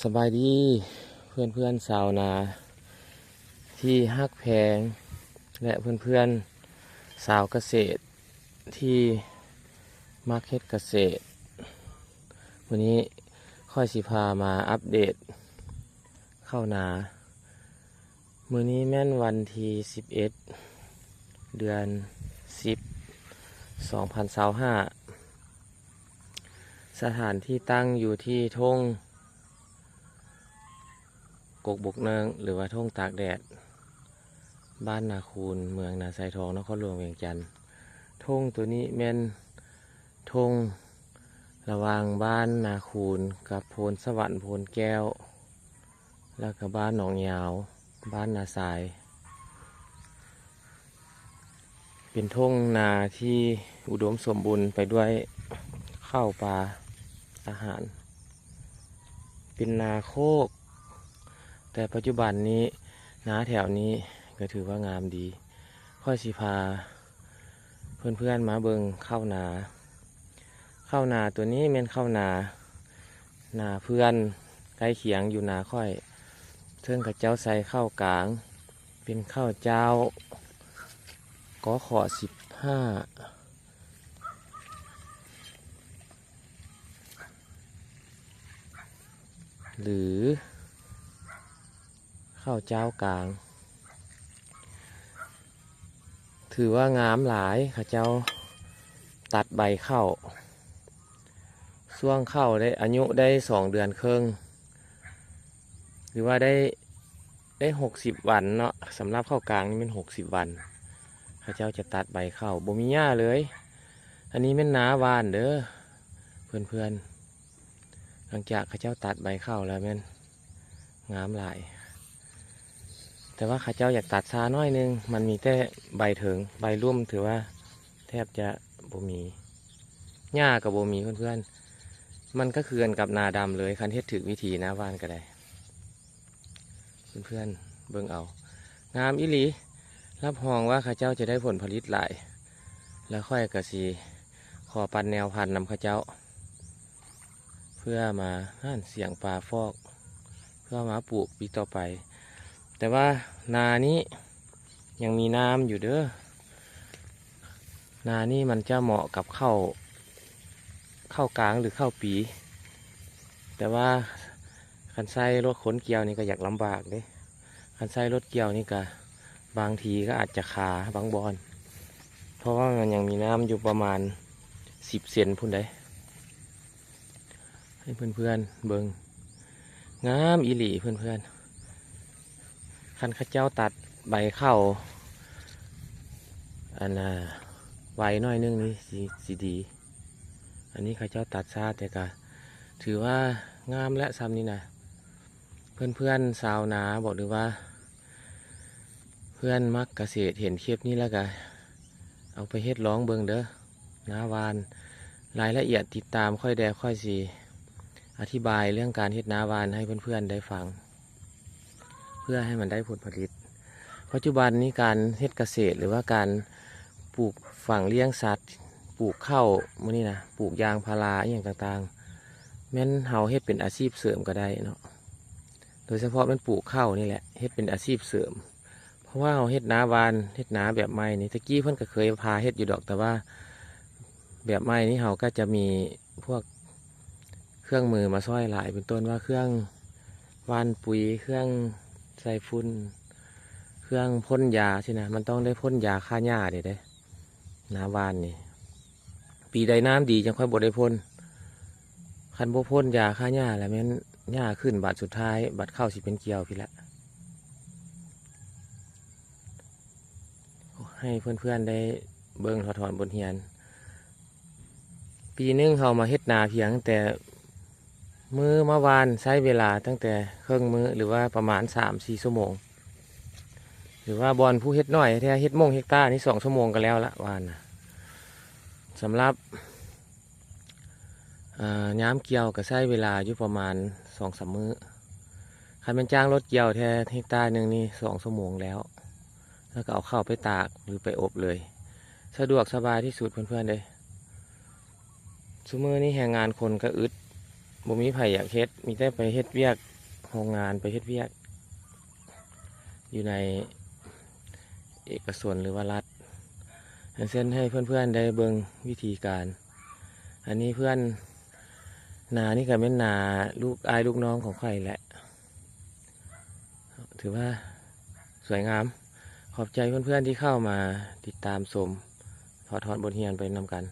สบายดีเพื่อนเพื่อนสาวนาที่ฮักแพงและเพื่อนเพื่อนสาวเกษตรที่มักเฮ็ดเกษตรวันนี้ค่อยสิพามาอัปเดตเข้านามื้อนี้แม่นวันที่11เดือน10 2025สถานที่ตั้งอยู่ที่ทุ่งกกบกเนิงหรือว่าทุ่งตากแดดบ้านนาคูนเมืองนาไซทองนครหลวงเวียงจันทร์ทุ่งตัวนี้แม่นทุ่งระหว่างบ้านนาคูนกับโพนสวรรค์โพนแก้วแล้วก็บ้านหนองยาวบ้านนาทรายเป็นทุ่งนาที่อุดมสมบูรณ์ไปด้วยข้าวปลาอาหารเป็นนาโคกแต่ปัจจุบันนี้นาแถวนี้ก็ถือว่างามดีค่อยสิพาเพื่อนๆมาเบิงข้าวนาตัวนี้แม่นข้าวนาเพื่อนใกล้เคียงอยู่นาค่อยเทิงกับเจ้าใส่ข้าวกลางเป็นข้าวเจ้ากข15หรือข้าวเจ้ากลางถือว่างามหลายข้าเจ้าตัดใบข้าวช่วงข้าวได้อายุได้2 เดือนครึ่งหรือว่าได้60 วันเนาะสำหรับข้าวกลางนี่เป็น60 วันข้าเจ้าจะตัดใบข้าวบ่มีหญ้าเลยอันนี้เป็นนาหวานเด้อเพื่อนหลังจากข้าเจ้าตัดใบข้าวแล้วแม่นงามหลายแต่ว่าข้าเจ้าอยากตัดช้าน้อยนึงมันมีแต่ใบเถิงใบร่วมถือว่าแทบจะบ่มีหญ้ากับบ่มีเพื่อนมันก็คือกันกับนาดำเลยคันเฮ็ดถึกวิธีนาหวานก็ได้เพื่อนเบิ่งเอางามอีหลีรับรองว่าข้าเจ้าจะได้ผลผลิตหลายแล้วค่อยกระสีขอปันแนวพันธุ์นำข้าเจ้าเพื่อมาห่านเสียงปลาฟอกเพื่อมาปลูกปีต่อไปแต่ว่านานี้ยังมีน้ำอยู่เด้อนานี้มันจะเหมาะกับข้าวกลางหรือข้าวปีแต่ว่าคันไส้รถขนเกี่ยวนี่ก็อยากลำบากเด้คันไส้รถเกี่ยวนี่ก็บางทีก็อาจจะขาบางบอนเพราะว่ามันยังมีน้ำอยู่ประมาณ10 เซนพุ่นได้ให้เพื่อนๆเบิ่งงามอีหลีเพื่อนๆคันข้าเจ้าตัดใบข้าวอันน่ะไว้น้อยนึงนี่สีดีอันนี้ข้าเจ้าตัดซาแต่ก็ถือว่างามและซ้ำนี่นะเพื่อนๆชาวนาบอกหรือว่าเพื่อนมักเกษตรเห็นคลิปนี้แล้วก็เอาไปเฮ็ดร้องเบิงเด้อนาหวานรายละเอียดติดตามค่อยสีอธิบายเรื่องการเฮ็ดนาหวานให้เพื่อนๆได้ฟังเพื่อให้มันได้ผลผลิตปัจจุบันนี้การเฮ็ดเกษตรหรือว่าการปลูกฝังเลี้ยงสัตว์ปลูกข้าวมื้อนี้นะปลูกยางพาราอย่างต่างๆแม้นเฮาเฮ็ดเป็นอาชีพเสริมก็ได้เนาะโดยเฉพาะมันปลูกข้าวนี่แหละเฮ็ดเป็นอาชีพเสริมเพราะว่าเฮาเฮ็ดนาหวานเฮ็ดนาแบบใหม่นี่ตะกี้เพิ่นก็เคยพาเฮ็ดอยู่ดอกแต่ว่าแบบใหม่นี่เฮาก็จะมีพวกเครื่องมือมาช่วยหลายเป็นต้นว่าเครื่องหว่านปุ๋ยเครื่องใส่ฝุ่นเครื่องพ่นยาใช่นะมันต้องได้พ่นยาฆ่าหญ้าเด้นาหวานนี่ปีใดน้ำดีจังค่อยบ่ได้พ่นคันบ่พ่นยาฆ่าหญ้าแล้วแม่นหญ้าขึ้นบาดสุดท้ายบาดเข้าสิเป็นเกลียวพี่ละให้เพื่อนๆได้เบิ่งถอนบทเรียนปีนึงเขามาเฮ็ดนาเพียงแต่มื้อเมื่อวานใช้เวลาตั้งแต่ครึ่งมื้อหรือว่าประมาณ3-4 ชั่วโมงหรือว่าบอลผู้เฮ็ดน้อยแท้เฮ็ดโมงเฮกตาร์นี่2 ชั่วโมงก็แล้วละวานนะสำหรับย้ำเกี่ยวก็ใช้เวลาอยู่ประมาณ2-3 มื้อคันเป็นจ้างรถเกี่ยวแท้เฮกตาร์นึงนี่2 ชั่วโมงแล้วก็เอาเข้าไปตากหรือไปอบเลยสะดวกสบายที่สุดเพื่อนๆเลยซุมื้อนี้แรงงานคนก็อึด บ่มีไผอยากเฮ็ดมีแต่ไปเฮ็ดเวียกโรงงานไปเฮ็ดเวียกอยู่ในเอกชนหรือว่ารัฐเส้นให้เพื่อนๆได้เบิ่งวิธีการ อันนี้เพื่อนนานี่ก็เป็นนาลูกอายลูกน้องของใครแหละ ถือว่าสวยงาม ขอบใจเพื่อนๆที่เข้ามาติดตามชมถอดบทเรียนไปนำกัน